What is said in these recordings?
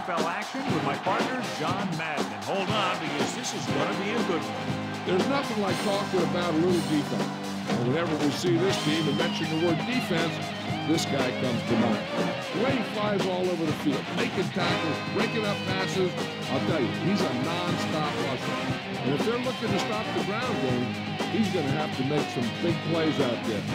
NFL action with my partner, John Madden. And hold on, because this is going to be a good one. There's nothing like talking about a little defense. And whenever we see this team and mention the word defense, this guy comes to mind. The way he flies all over the field, making tackles, breaking up passes, I'll tell you, he's a non-stop rusher. And if they're looking to stop the ground game, he's going to have to make some big plays out there.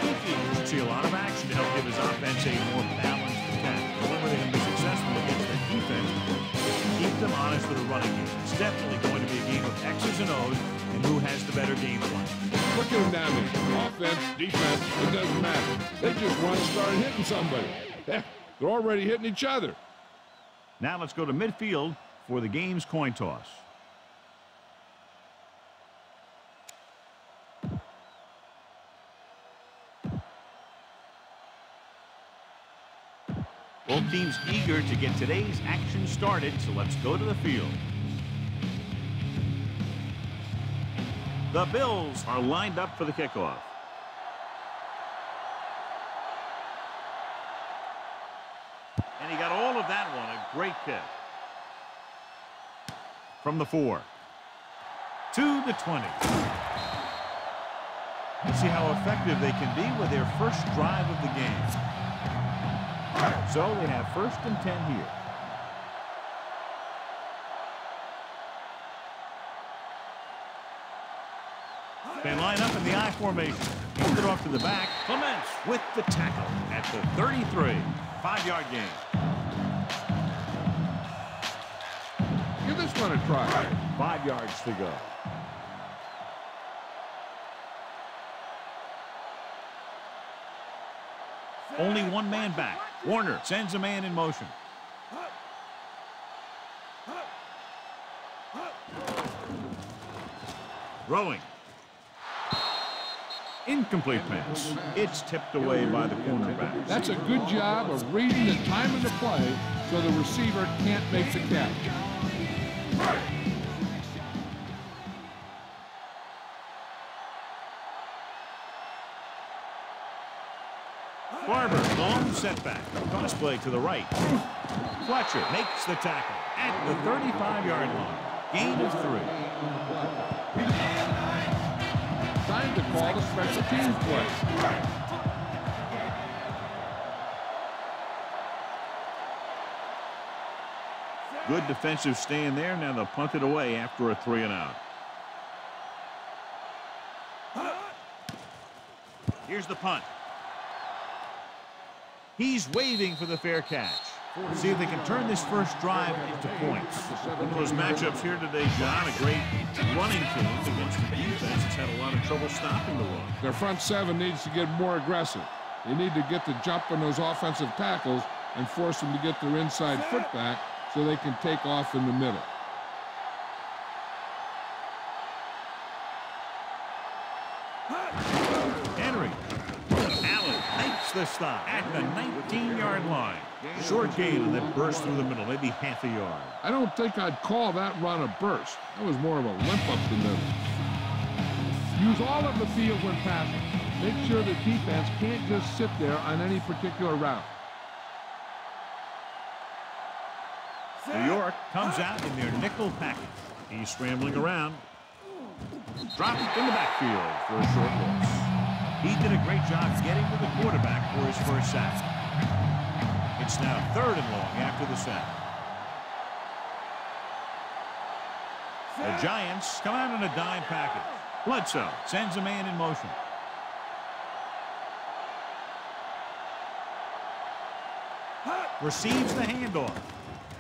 He should see a lot of action to help give his offense a more balanced attack. However, they can be successful against their defense and keep them honest with a running game. It's definitely going to be a game of X's and O's and who has the better game plan. Look at them down there. Offense, defense, it doesn't matter. They just run and start hitting somebody. Heck, they're already hitting each other. Now let's go to midfield for the game's coin toss. Both teams eager to get today's action started, so let's go to the field. The Bills are lined up for the kickoff. And he got all of that one. A great kick. From the 4. To the 20. Let's see how effective they can be with their first drive of the game. So they have 1st and 10 here. They line up in the I formation. Moved it off to the back. Clements with the tackle at the 33. 5-yard gain. Give this one a try. 5 yards to go. Only one man back. Warner sends a man in motion. Throwing. Incomplete pass. It's tipped away by the cornerback. That's a good job of reading and timing the play so the receiver can't make the catch. Barber, long setback. Cross play to the right. Fletcher makes the tackle at the 35-yard line. Gain of 3. Time to call the special teams play. Good defensive stand there. Now they'll punt it away after a 3 and out. Here's the punt. He's waving for the fair catch. See if they can turn this first drive into points. One of those matchups here today, John, a great running team against the defense that's had a lot of trouble stopping the run. Their front 7 needs to get more aggressive. They need to get the jump on those offensive tackles and force them to get their inside foot back so they can take off in the middle. Henry. Allen makes the stop at the 19-yard line. Short gain and then burst through the middle, maybe half a yard. I don't think I'd call that run a burst. That was more of a limp up the middle. Use all of the field when passing. Make sure the defense can't just sit there on any particular route. New York comes out in their nickel package. He's scrambling around. Dropped in the backfield for a short loss. He did a great job getting to the quarterback for his first sack. It's now 3rd and long after the sack. The Giants come out in a dime package. Bledsoe sends a man in motion. Receives the handoff.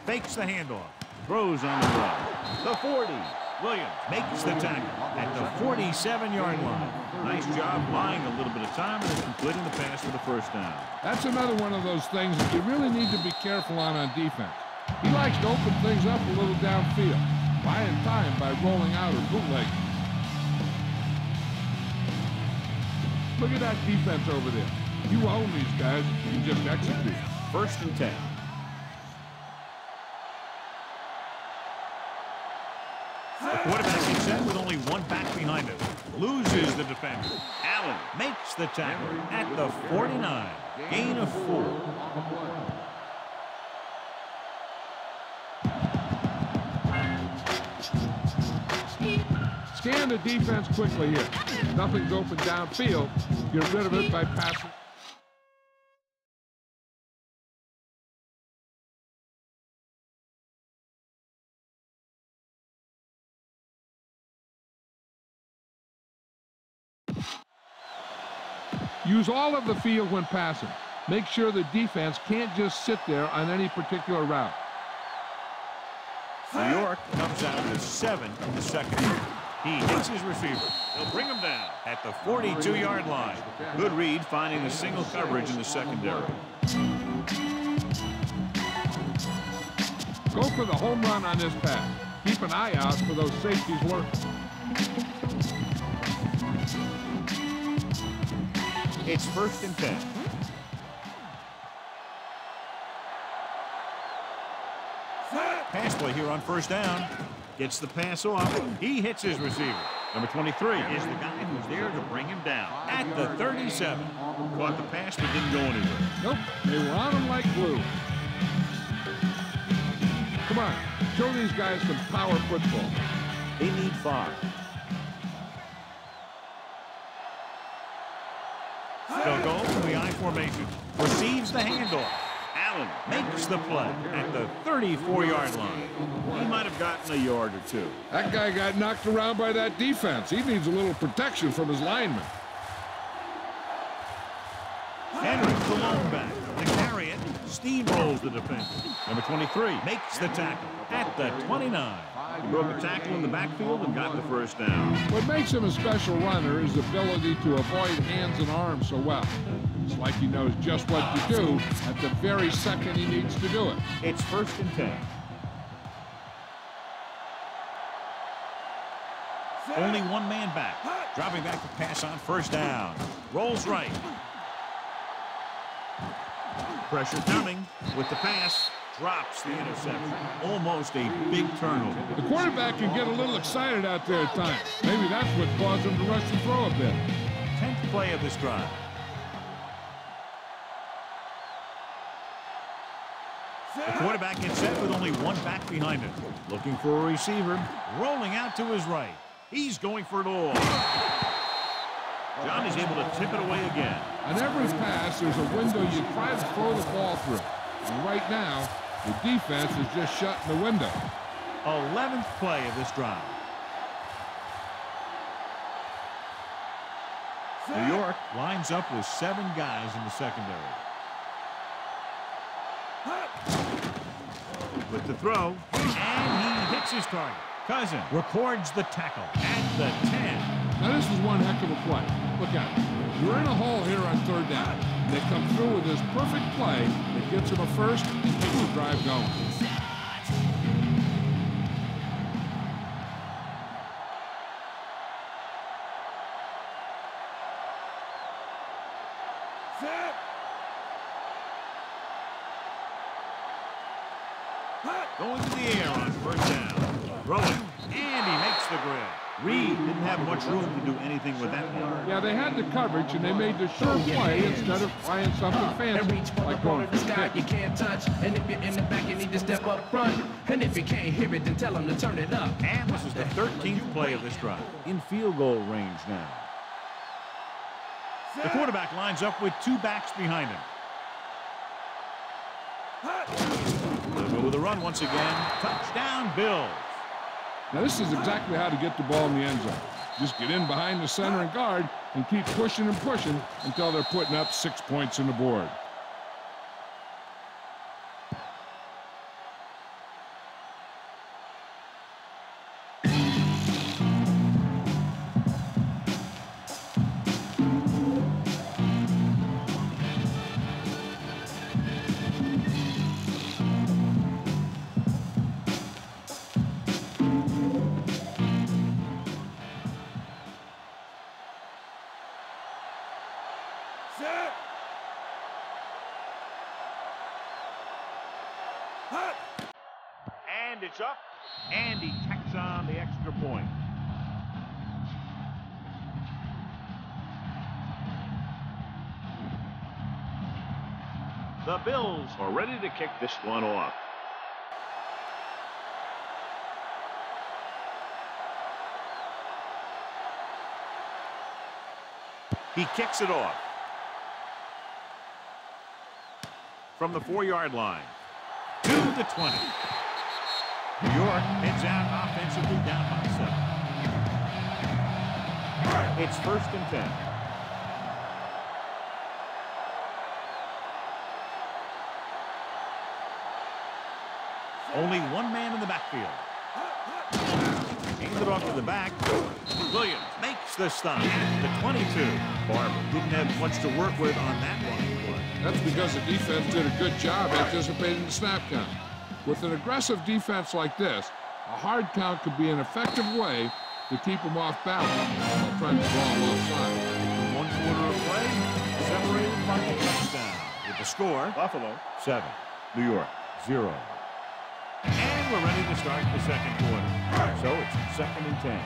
Fakes the handoff. Throws on the run. The 40. Williams makes the tackle at the 47-yard line. Nice job buying a little bit of time and completing the pass for the first down. That's another one of those things that you really need to be careful on defense. He likes to open things up a little downfield, buying time by rolling out or bootlegging. Look at that defense over there. You own these guys, you just execute. 1st and 10. The quarterback is set with only one back behind him. Loses the defender. Allen makes the tackle at the 49. Gain of 4. Scan the defense quickly here. If nothing's open downfield, get rid of it by passing. Use all of the field when passing. Make sure the defense can't just sit there on any particular route. New York comes out with 7 in the second. He hits his receiver. He'll bring him down at the 42-yard line. Good read finding the single coverage in the secondary. Go for the home run on this pass. Keep an eye out for those safeties lurking. It's 1st and 10. Pass play here on 1st down. Gets the pass off. He hits his receiver. Number 23 is the guy who's there to bring him down at the 37. Caught the pass but didn't go anywhere. Nope, they were on him like glue. Come on, show these guys some power football. They need 5. They'll go from the I formation. Receives the handoff. Allen makes the play at the 34-yard line. He might have gotten a yard or 2. That guy got knocked around by that defense. He needs a little protection from his linemen. Henry, the lone back. To carry it, steamrolls the defender. Number 23 makes the tackle at the 29. He broke a tackle in the backfield and got the 1st down. What makes him a special runner is the ability to avoid hands and arms so well. It's like he knows just what to do at the very second he needs to do it. It's 1st and 10. Only one man back. Dropping back to pass on 1st down. Rolls right. Pressure coming with the pass. Drops the interception. Almost a big turnover. The quarterback can get a little excited out there at times. Maybe that's what caused him to rush the throw a bit. 10th play of this drive. The quarterback gets set with only one back behind him. Looking for a receiver. Rolling out to his right. He's going for it all. John is able to tip it away again. On every pass, there's a window you try to throw the ball through. And right now, the defense is just shutting the window. 11th play of this drive. New York lines up with 7 guys in the secondary. With the throw, and he hits his target. Cousin records the tackle at the 10. Now this is one heck of a play. Look at it. You're in a hole here on 3rd down. They come through with this perfect play that gets them a 1st and keeps the drive going. Going to the air on 1st down. Throwing, and he makes the grab. Reed didn't have much room to do anything with that one. Yeah, they had the coverage, and they made the sure play instead of trying something fancy, like going for the kick. You can't touch, and if you're in the back, you need to step up front. And if you can't hear it, then tell them to turn it up. And this is the 13th play of this drive. In field goal range now. The quarterback lines up with 2 backs behind him. They'll go with a run once again. Touchdown, Bills. Now, this is exactly how to get the ball in the end zone. Just get in behind the center and guard and keep pushing and pushing until they're putting up 6 points on the board. And it's up, and he tacks on the extra point. The Bills are ready to kick this one off. He kicks it off. From the 4-yard line to the 20. New York heads out offensively down by 7. It's 1st and 10. Only one man in the backfield. Hands it off to the back. Williams makes the stop at the 22. Barber didn't have much to work with on that one. That's because the defense did a good job anticipating the snap count. With an aggressive defense like this, a hard count could be an effective way to keep them off balance while trying to draw them offside. 1 quarter of play, separated by a touchdown. With the score, Buffalo 7, New York 0. And we're ready to start the 2nd quarter. So it's 2nd and 10.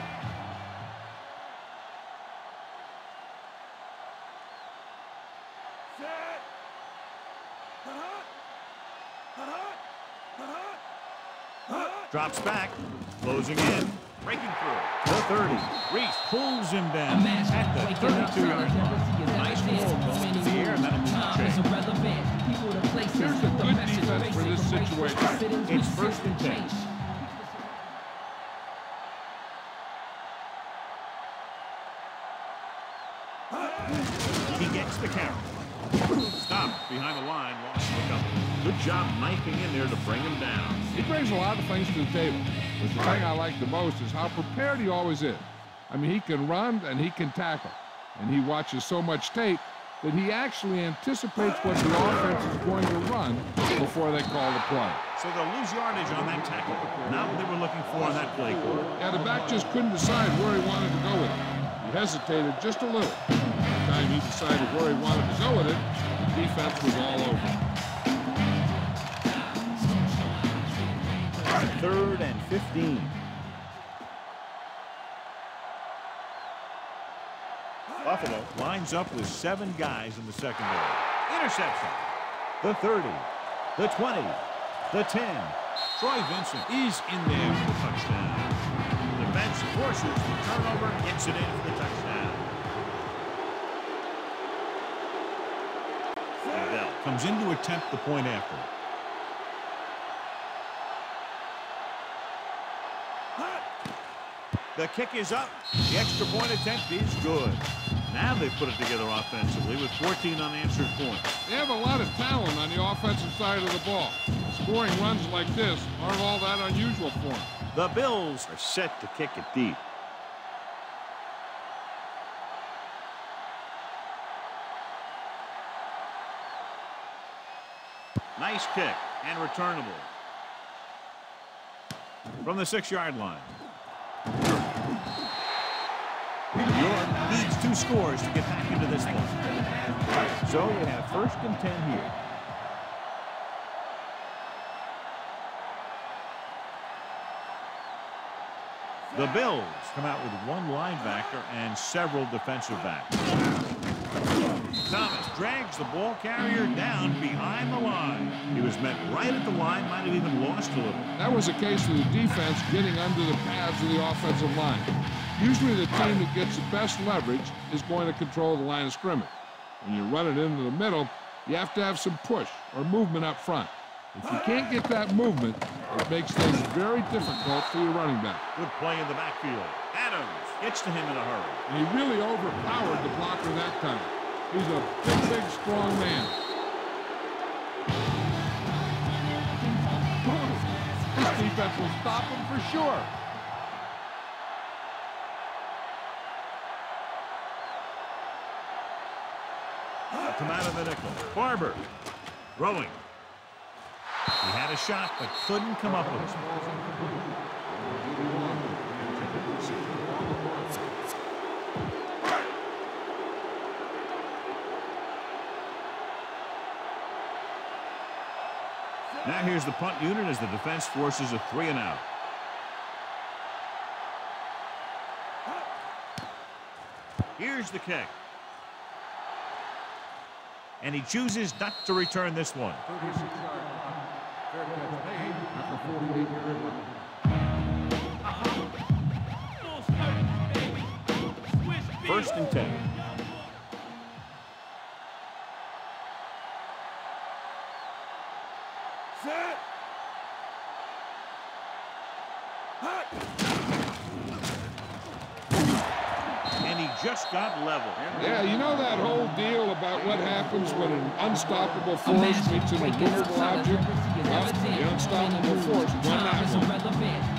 Drops back, closing in, breaking through. The 30. Reese pulls him down at the 32-yard line. Nice ball going to the air, and that'll move the chain. Here's a good defense for this situation. It's 1st and 10. He gets the carry. Stopped behind the line, lost a couple. Good job knifing in there to bring him down. He brings a lot of things to the table. But the thing I like the most is how prepared he always is. I mean, he can run and he can tackle. And he watches so much tape that he actually anticipates what the offense is going to run before they call the play. So they'll lose yardage on that tackle. Not what they were looking for on that play. Yeah, the back just couldn't decide where he wanted to go with it. He hesitated just a little. By the time he decided where he wanted to go with it, the defense was all over. 3rd and 15. Buffalo lines up with 7 guys in the secondary. Interception. The 30, the 20, the 10. Troy Vincent is in there for the touchdown. Defense forces the turnover, gets it in for the touchdown. Bell comes in to attempt the point after. The kick is up. The extra point attempt is good. Now they've put it together offensively with 14 unanswered points. They have a lot of talent on the offensive side of the ball. Scoring runs like this aren't all that unusual for them. The Bills are set to kick it deep. Nice kick and returnable. From the 6-yard line. New York needs 2 scores to get back into this one. So we have 1st and 10 here. The Bills come out with 1 linebacker and several defensive backs. Thomas drags the ball carrier down behind the line. He was met right at the line, might have even lost a little. That was a case of the defense getting under the pads of the offensive line. Usually the team that gets the best leverage is going to control the line of scrimmage. When you run it into the middle, you have to have some push or movement up front. If you can't get that movement, it makes things very difficult for your running back. Good play in the backfield. Adams gets to him in a hurry. And he really overpowered the blocker that time. He's a big, strong man. This defense will stop him for sure. Come out of the nickel. Barber throwing. He had a shot, but couldn't come up with it. Now here's the punt unit as the defense forces a 3-and-out. Here's the kick. And he chooses not to return this one. First and 10. just got level. Yeah, you know that whole deal about what happens when an unstoppable force meets an immovable object? Well, the unstoppable force won that one.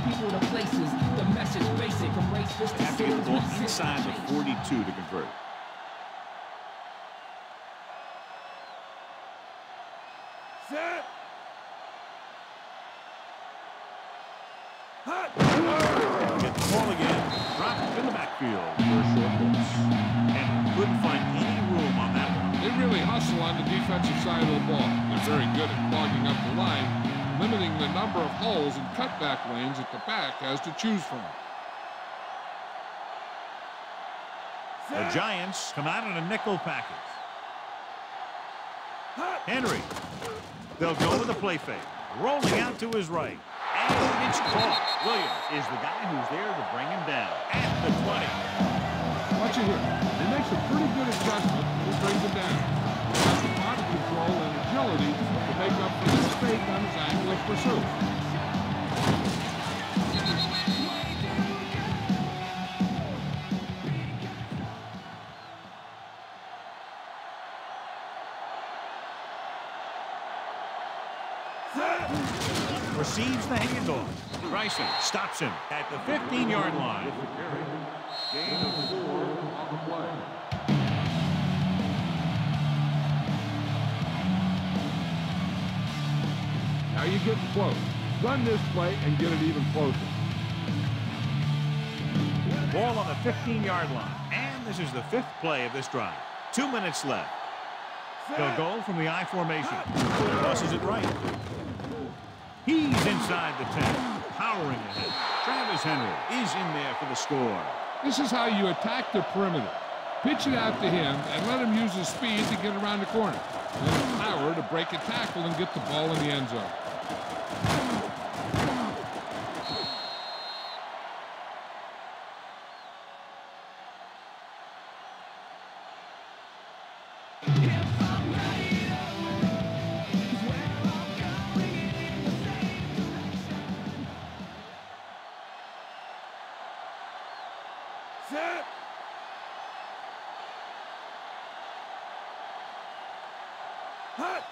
People to places, the message basic, erase this They have to get the ball inside the 42 to convert. Set. Get the ball again. Drop it in the backfield for a short loss. And couldn't find any room on that one. They really hustle on the defensive side of the ball. They're very good at clogging up the line, limiting the number of holes and cutback lanes that the back has to choose from. The Giants come out in a nickel package. Henry. They'll go with the play fake. Rolling out to his right. And it's caught. Williams is the guy who's there to bring him down at the 20. Watch it here. He makes a pretty good adjustment when he brings him down. He has the body control and agility to make up for the mistake on his angle of pursuit. Receives the handoff. Bryson stops him at the 15-yard line. Gain of 4 on the play. Now you're getting close. Run this play and get it even closer. Ball on the 15-yard line. And this is the 5th play of this drive. 2 minutes left. They'll go from the I formation. Crosses it right. He's inside the 10, powering ahead. Travis Henry is in there for the score. This is how you attack the perimeter. Pitch it out to him and let him use his speed to get around the corner. Then his power to break a tackle and get the ball in the end zone. Set. Hut.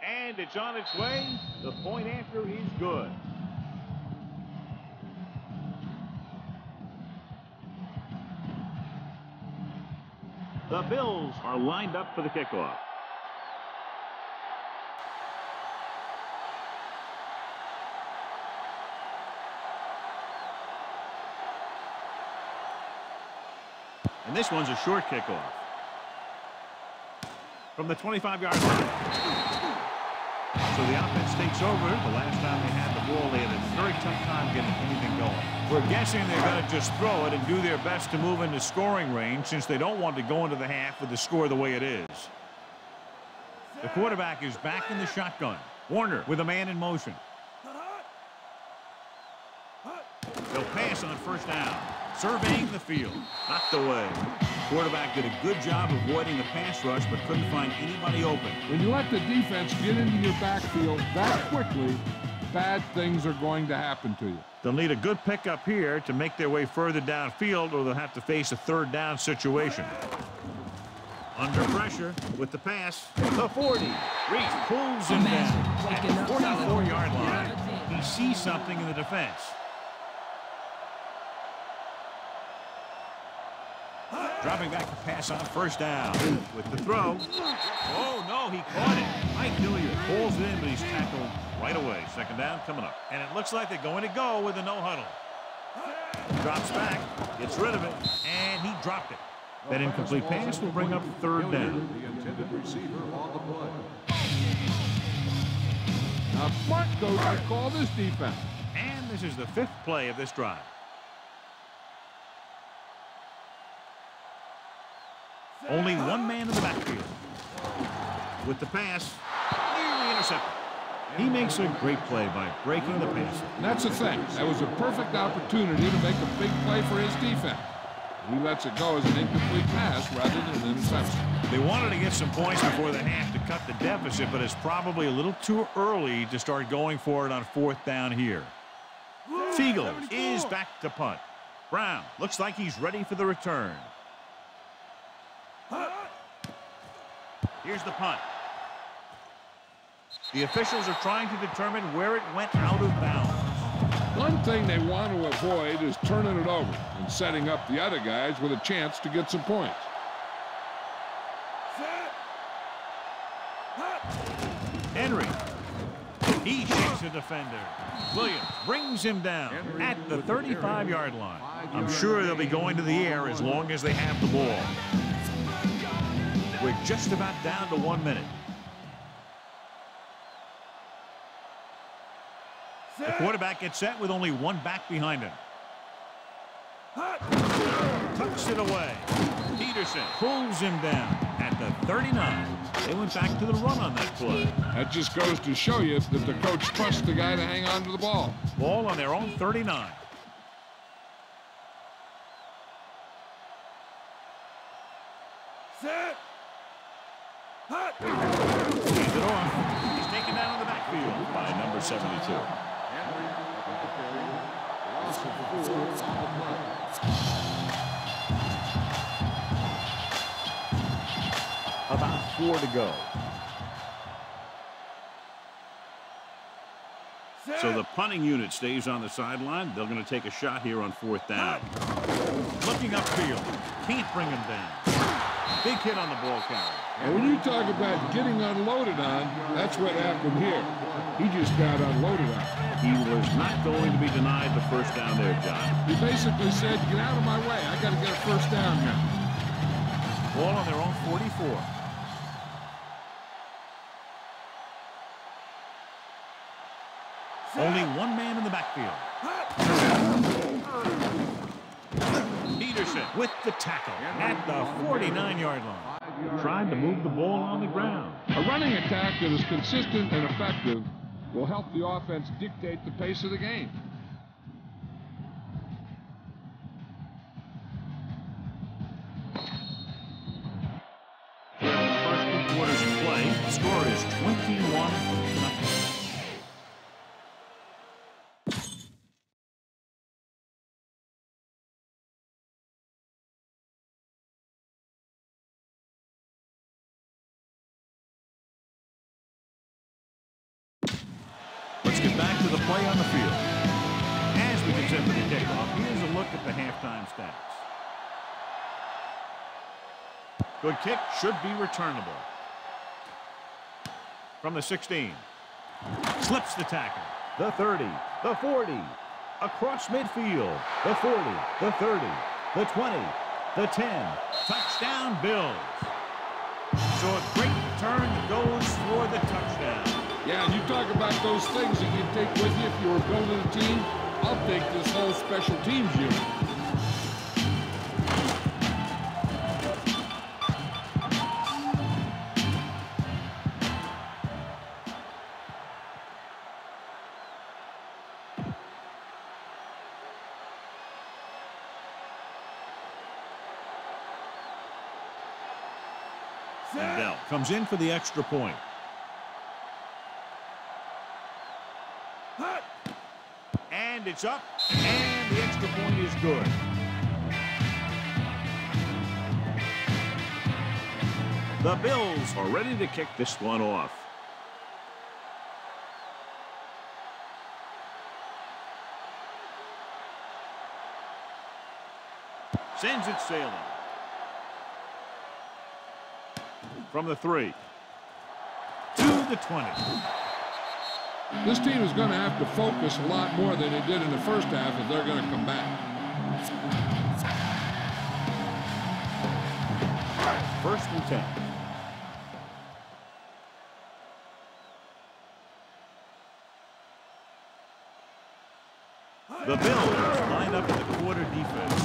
And it's on its way. The point after is good. The Bills are lined up for the kickoff. And this one's a short kickoff. From the 25-yard line. So the offense takes over. The last time they had the ball, they had a very tough time getting anything going. We're guessing they're going to just throw it and do their best to move into scoring range since they don't want to go into the half with the score the way it is. The quarterback is back in the shotgun. Warner with a man in motion. They'll pass on first down. Surveying the field. Not the way. Quarterback did a good job avoiding the pass rush, but couldn't find anybody open. When you let the defense get into your backfield that quickly, bad things are going to happen to you. They'll need a good pickup here to make their way further downfield, or they'll have to face a third down situation. Under pressure with the pass. The 40. Reese pulls him down at the 44-yard line. He sees something in the defense. Dropping back to pass on first down with the throw. Oh, no, he caught it. Mike Hilliard pulls it in, but he's tackled right away. Second down coming up. And it looks like they're going to go with a no-huddle. Drops back, gets rid of it, and he dropped it. That incomplete pass will bring up third down. The intended receiver on the play. Now, smart coaches call this defense. And this is the 5th play of this drive. Only one man in the backfield. With the pass, nearly intercepted. He makes a great play by breaking the pass. And that's the thing. That was a perfect opportunity to make a big play for his defense. He lets it go as an incomplete pass rather than an interception. They wanted to get some points before the half to cut the deficit, but it's probably a little too early to start going for it on fourth down here. Fiegel is back to punt. Brown looks like he's ready for the return. Here's the punt. The officials are trying to determine where it went out of bounds. One thing they want to avoid is turning it over and setting up the other guys with a chance to get some points. Set. Hut. Henry. He shakes a defender. Williams brings him down at the 35-yard line. I'm sure they'll be going to the air as long as they have the ball. We're just about down to 1 minute. The quarterback gets set with only one back behind him. Tucks it away. Peterson pulls him down at the 39. They went back to the run on that play. That just goes to show you that the coach trusts the guy to hang on to the ball. Ball on their own 39. Set. Hut. Hands it off. He's taken down in the backfield by number 72. About 4 to go. So the punting unit stays on the sideline. They're going to take a shot here on 4th down. Looking upfield. Can't bring him down. Big hit on the ball carrier. And when you talk about getting unloaded on, that's what happened here. He just got unloaded on. He was not going to be denied the first down there, John. He basically said, get out of my way. I got to get a first down now. Ball on their own 44. Only one man in the backfield. Peterson with the tackle at the 49-yard line. Trying to move the ball on the ground. A running attack that is consistent and effective will help the offense dictate the pace of the game. First 2 quarters of play, the score is 21-0. Let's get back to the play on the field. As we get set for the kickoff, here's a look at the halftime stats. Good kick, should be returnable. From the 16. Slips the tackle. The 30, the 40. Across midfield. The 40, the 30, the 20, the 10. Touchdown, Bills. So a great return goes for the touchdown. Yeah, and you talk about those things that you take with you if you were building a team. I'll take this whole special teams unit. Bell comes in for the extra point. And it's up, and the extra point is good. The Bills are ready to kick this one off. Sends it sailing. From the 3 to the 20. This team is going to have to focus a lot more than they did in the first half if they're going to come back. First and 10. The Bills line up in the quarter defense.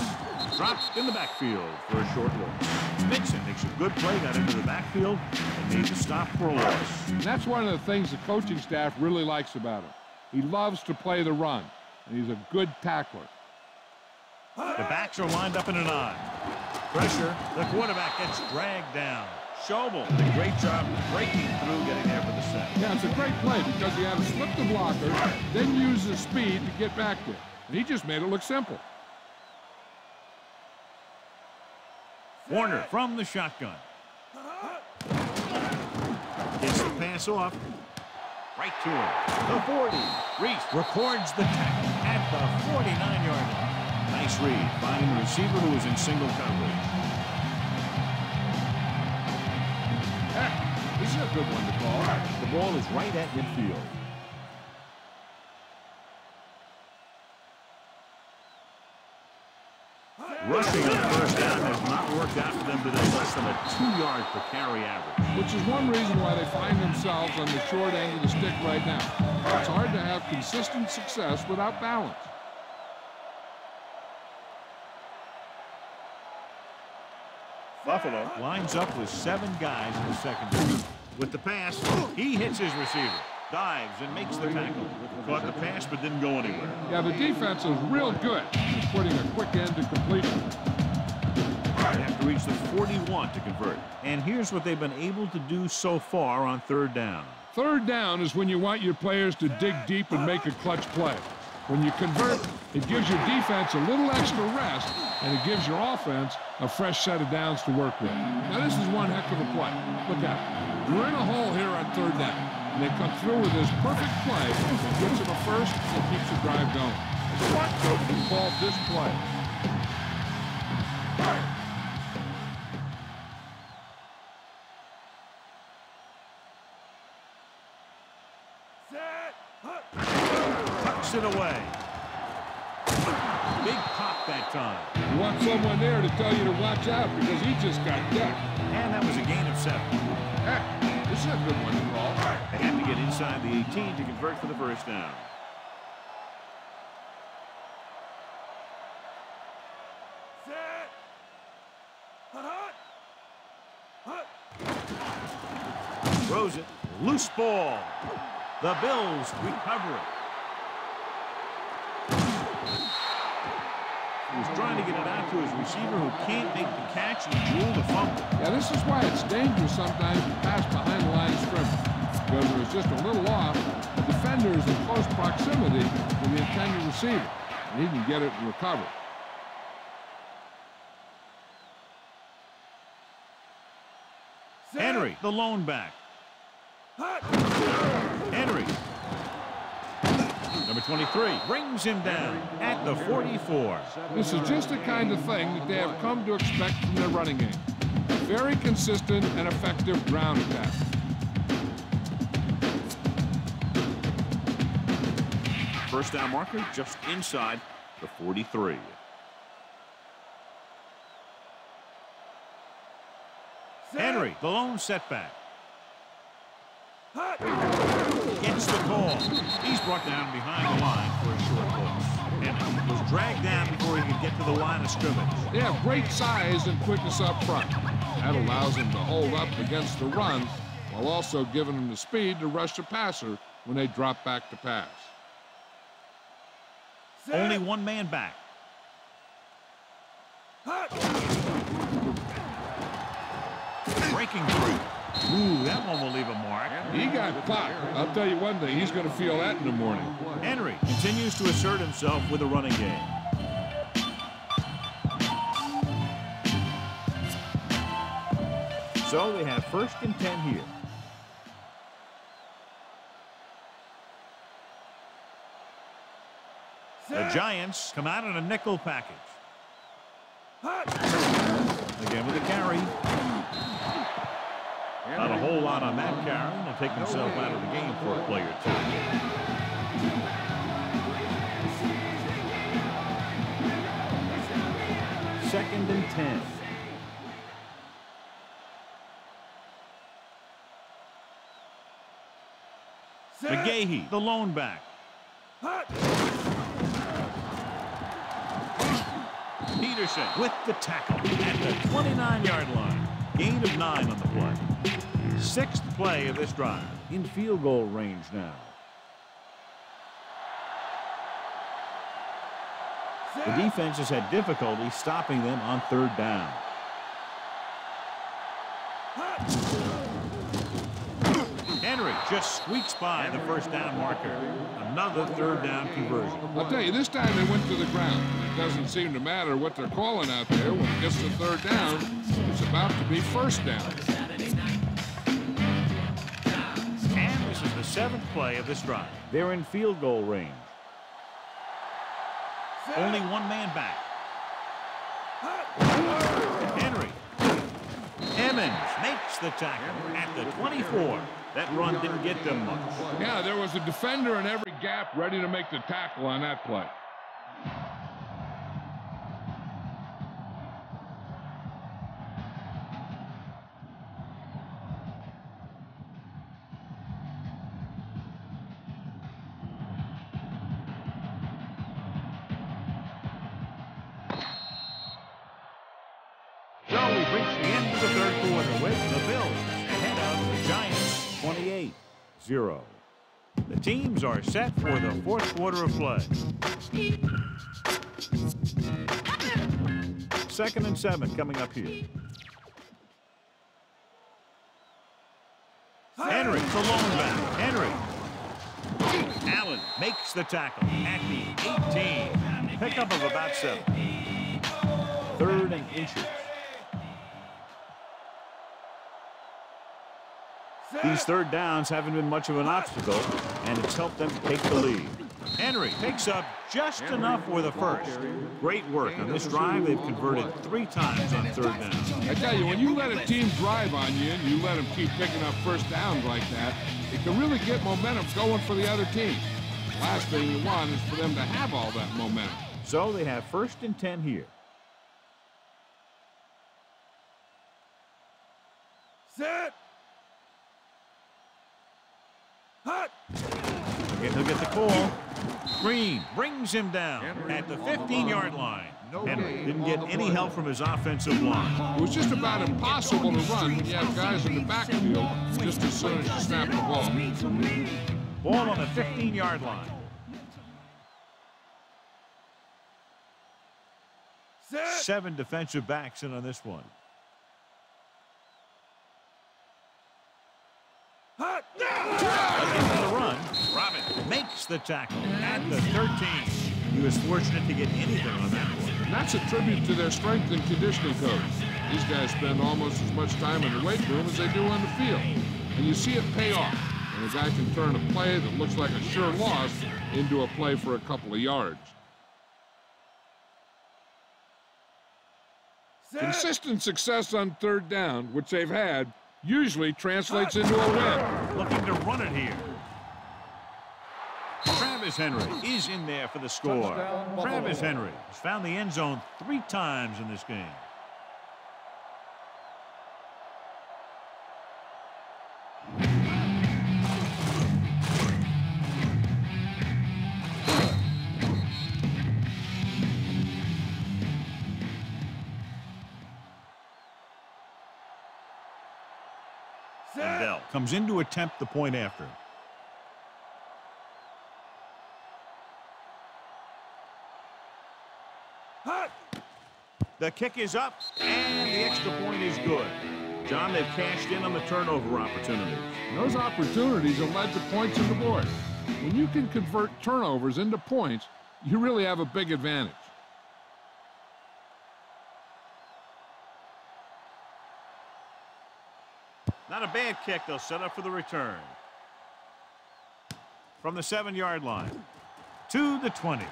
Drops in the backfield for a short loss. Mixon makes a good play, got into the backfield, and made the stop for a loss. And that's one of the things the coaching staff really likes about him. He loves to play the run, and he's a good tackler. The backs are lined up in an I. Pressure. The quarterback gets dragged down. Schobel did a great job breaking through, getting there for the sack. Yeah, it's a great play because he had to slip the blocker, then use his speed to get back there. And he just made it look simple. Warner from the shotgun. pass off. Right to him. The 40. Reese records the tackle at the 49-yard line. Nice read, finding the receiver who was in single coverage. This is a good one to call. The ball is right at midfield. Rushing on first down has not worked out for them today. Less than a 2-yard per carry average. Which is one reason why they find themselves on the short end of the stick right now. It's hard to have consistent success without balance. Buffalo lines up with 7 guys in the secondary. With the pass, he hits his receiver. Dives and makes the tackle. Caught the pass but didn't go anywhere. Yeah, the defense is real good at putting a quick end to completion. They have to reach the 41 to convert. And here's what they've been able to do so far on third down. Third down is when you want your players to dig deep and make a clutch play. When you convert, it gives your defense a little extra rest, and it gives your offense a fresh set of downs to work with. Now, this is one heck of a play. Look at it. We're in a hole here on third down, and they come through with this perfect play that gets them a first and keeps the drive going. What coach called this play? Tucks it away. Big pop that time. You want someone there to tell you to watch out because he just got decked. And that was a gain of 7. Heck, this is a good one to call. They have to get inside the 18 to convert for the first down. Throws it. Loose ball. The Bills recover it. He was trying to get it out to his receiver who can't make the catch and drew the fumble. Yeah, this is why it's dangerous sometimes to pass behind the line of scrimmage. Because it was just a little off, the defender is in close proximity to the intended receiver, and he can get it and recover. Henry, the lone back. Henry. Number 23 brings him down at the 44. This is just the kind of thing that they have come to expect from their running game. A very consistent and effective ground attack. First down marker just inside the 43. Henry, the lone setback. Gets the call. He's brought down behind the line for a short loss. And was dragged down before he could get to the line of scrimmage. They have great size and quickness up front. That allows them to hold up against the run while also giving them the speed to rush the passer when they drop back to pass. Only one man back. Breaking through. Ooh, that one will leave a mark. He got popped. I'll tell you one thing, he's going to feel that in the morning. Henry continues to assert himself with a running game. So they have first and 10 here. The Giants come out in a nickel package. Again with a carry. Not a whole lot on that carry. He'll take himself out of the game for a play or two. Second and 10. McGahee, the lone back. Peterson with the tackle at the 29-yard line. Gain of 9 on the play. 6th play of this drive. In field goal range now. The defense has had difficulty stopping them on third down. Henry just squeaks by the first down marker. Another third down conversion. I'll tell you, this time they went to the ground. It doesn't seem to matter what they're calling out there. When it gets to third down, it's about to be first down. seventh play of this drive. They're in field goal range. Only one man back. Henry. Emmons makes the tackle at the 24. That run didn't get them much. Yeah, there was a defender in every gap ready to make the tackle on that play. So we've reached the end of the third quarter with the Bills ahead of the Giants 28-0. The teams are set for the fourth quarter of play. 2nd and 7 coming up here. Henry, the lone back. Henry. Allen makes the tackle at the 18. Pickup of about 7. 3rd and inches. These third downs haven't been much of an obstacle, and it's helped them take the lead. Henry picks up just enough for the first. Great work on this drive. They've converted 3 times on 3rd down. I tell you, when you let a team drive on you and you let them keep picking up first downs like that, it can really get momentum going for the other team. Last thing you want is for them to have all that momentum. So they have 1st and 10 here. Set. Hut. He'll get the call. Green brings him down at the 15-yard line. Henry didn't get any help from his offensive line. It was just about impossible to run when you have guys in the backfield just as soon as you snap the ball. Ball on the 15-yard line. Set. 7 defensive backs in on this one. Hut. Again the run. Robin makes the tackle at the 13. He was fortunate to get anything on that one. And that's a tribute to their strength and conditioning coach. These guys spend almost as much time in the weight room as they do on the field. And you see it pay off. And a guy can turn a play that looks like a sure loss into a play for a couple of yards. Set. Consistent success on 3rd down, which they've had, usually translates into a win. Looking to run it here. Travis Henry is in there for the score. Travis Henry has found the end zone 3 times in this game. Bell comes in to attempt the point after. Hut. The kick is up, and the extra point is good. John, they've cashed in on the turnover opportunities. And those opportunities have led to points on the board. When you can convert turnovers into points, you really have a big advantage. Not a bad kick. They'll set up for the return. From the 7-yard line to the 20.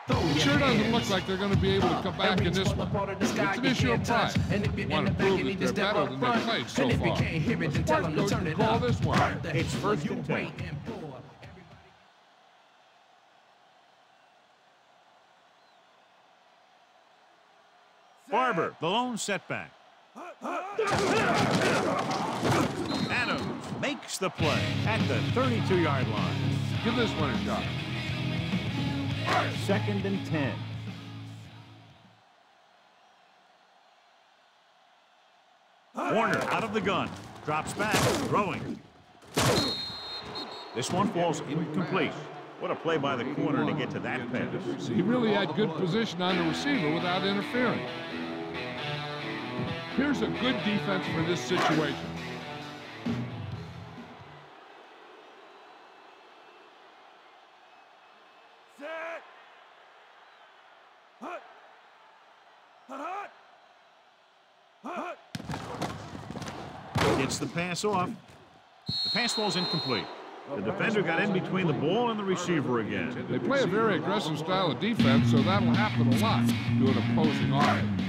It sure doesn't look like they're going to be able to come back in this one. It's an issue of pride. You want to prove that they're better than they've played so far. The smart coach can call this one. It's 1st and 10. Barber, the lone setback. Adams makes the play at the 32-yard line. Give this one a shot. 2nd and 10. Warner out of the gun. Drops back, throwing. This one falls incomplete. What a play by the corner to get to that pass. He really had good position on the receiver without interfering. Here's a good defense for this situation. Set. Hut. Hut. Hut. Gets the pass off. The pass falls incomplete. The defender got in between the ball and the receiver again. They play a very aggressive style of defense, so that'll happen a lot to an opposing offense.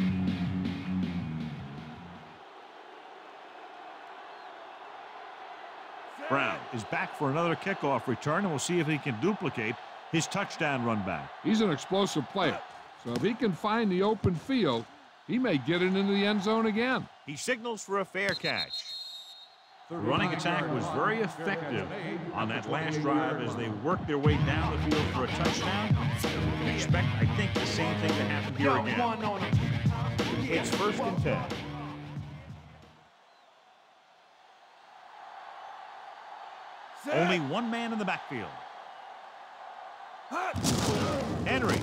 Brown is back for another kickoff return, and we'll see if he can duplicate his touchdown run back. He's an explosive player, so if he can find the open field, he may get it into the end zone again. He signals for a fair catch. The running attack was very effective on that last drive as they worked their way down the field for a touchdown. You can expect, I think, the same thing to happen here again. It's 1st and 10. Only one man in the backfield. Henry.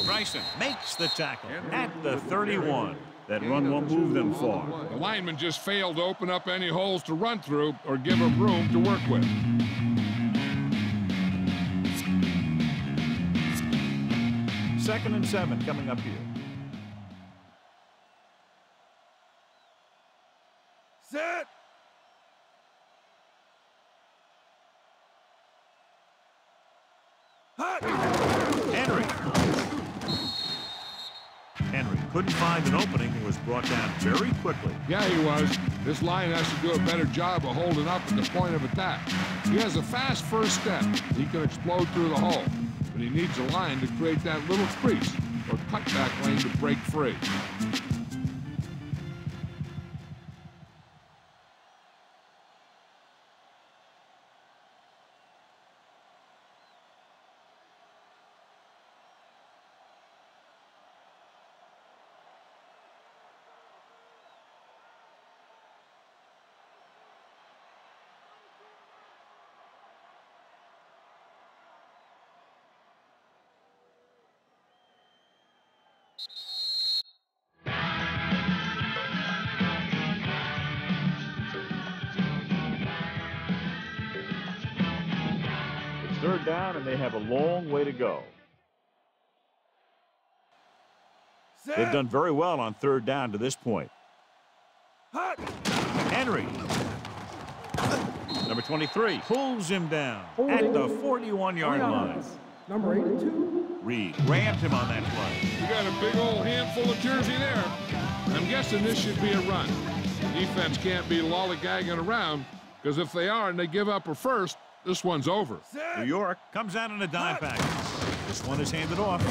Bryson makes the tackle at the 31. That run won't move them far. The lineman just failed to open up any holes to run through or give him room to work with. Second and 7 coming up here. Set. Hot. Henry. Henry couldn't find an opening and was brought down very quickly. Yeah, he was. This line has to do a better job of holding up at the point of attack. He has a fast first step. He can explode through the hole, but he needs a line to create that little crease or cutback lane to break free. It's 3rd down, and they have a long way to go. Set. They've done very well on 3rd down to this point. Hot. Henry. Number 23 pulls him down at the 41-yard line. Number 82. Reed rammed him on that play. You got a big old handful of jersey there. I'm guessing this should be a run. The defense can't be lollygagging around, because if they are and they give up a first, this one's over. New York comes out in a dime package. This one is handed off.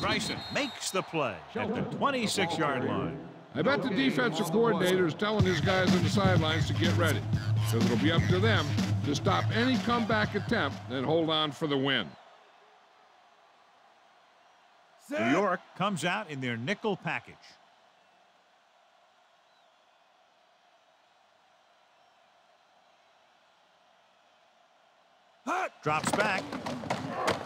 Bryson makes the play at the 26-yard line. I bet the defensive coordinator is telling his guys on the sidelines to get ready, because it'll be up to them to stop any comeback attempt and hold on for the win. New York comes out in their nickel package. Hot. Drops back,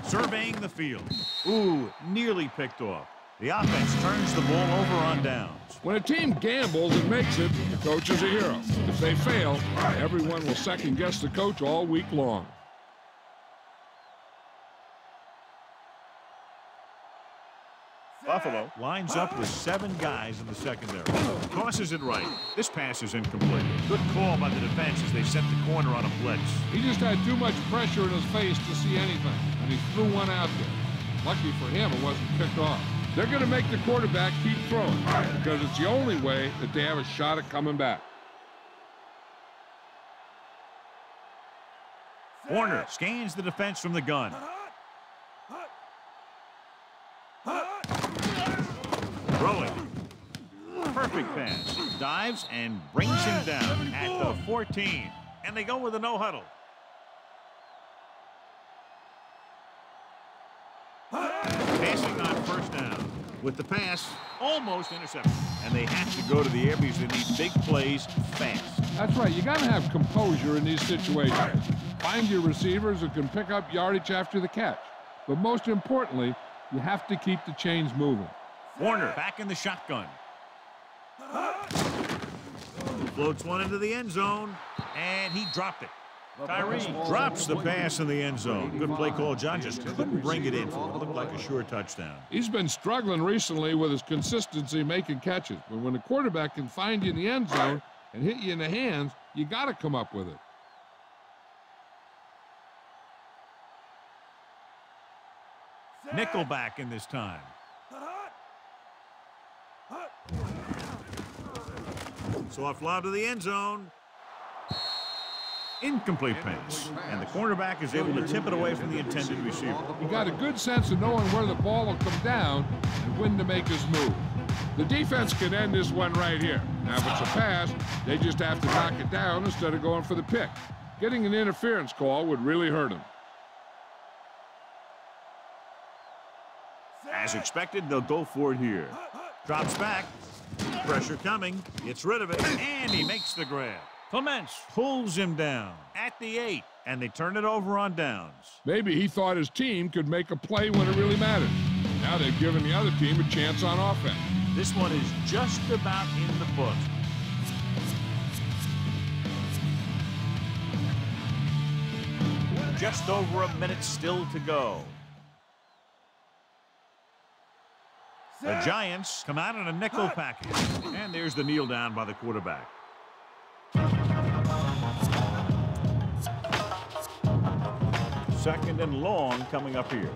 surveying the field. Ooh, nearly picked off. The offense turns the ball over on downs. When a team gambles and makes it, the coach is a hero. If they fail, everyone will second-guess the coach all week long. Buffalo lines up with 7 guys in the secondary. Tosses it right. This pass is incomplete. Good call by the defense as they set the corner on a blitz. He just had too much pressure in his face to see anything, and he threw one out there. Lucky for him, it wasn't picked off. They're going to make the quarterback keep throwing because it's the only way that they have a shot at coming back. Warner scans the defense from the gun. Throwing. Perfect pass. Dives and brings him down at the 14. And they go with a no-huddle. Passing on 1st down. With the pass almost intercepted. And they have to go to the air because they need big plays fast. That's right. You got to have composure in these situations. Find your receivers who can pick up yardage after the catch. But most importantly, you have to keep the chains moving. Warner back in the shotgun. Floats one into the end zone, and he dropped it. Tyree drops the pass in the end zone. Good play call. John just couldn't bring it in for what looked like a sure touchdown. He's been struggling recently with his consistency making catches. But when the quarterback can find you in the end zone and hit you in the hands, you got to come up with it. Nickelback in this time. Soft lob to the end zone. Incomplete pass. And the cornerback is able to tip it away from the intended receiver. He got a good sense of knowing where the ball will come down and when to make his move. The defense can end this one right here. Now, if it's a pass, they just have to knock it down instead of going for the pick. Getting an interference call would really hurt him. As expected, they'll go for it here. Drops back. Pressure coming. Gets rid of it. And he makes the grab. Clements pulls him down at the 8. And they turn it over on downs. Maybe he thought his team could make a play when it really mattered. Now they've given the other team a chance on offense. This one is just about in the book. Just over a minute still to go. The Giants come out in a nickel package. And there's the kneel down by the quarterback. Second and long coming up here.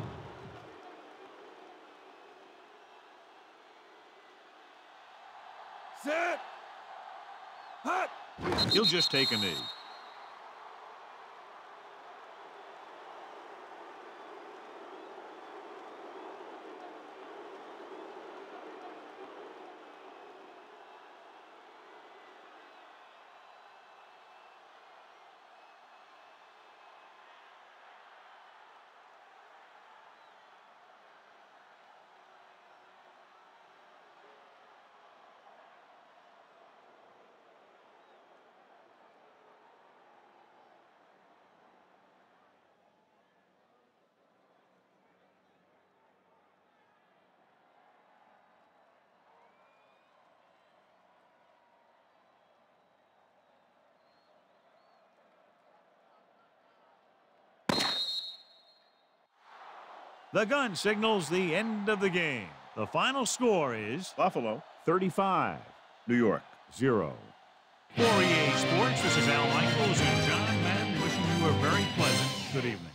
Set. Hot. He'll just take a knee. The gun signals the end of the game. The final score is Buffalo 35, New York 0. For EA Sports, this is Al Michaels and John Madden wishing you a very pleasant good evening.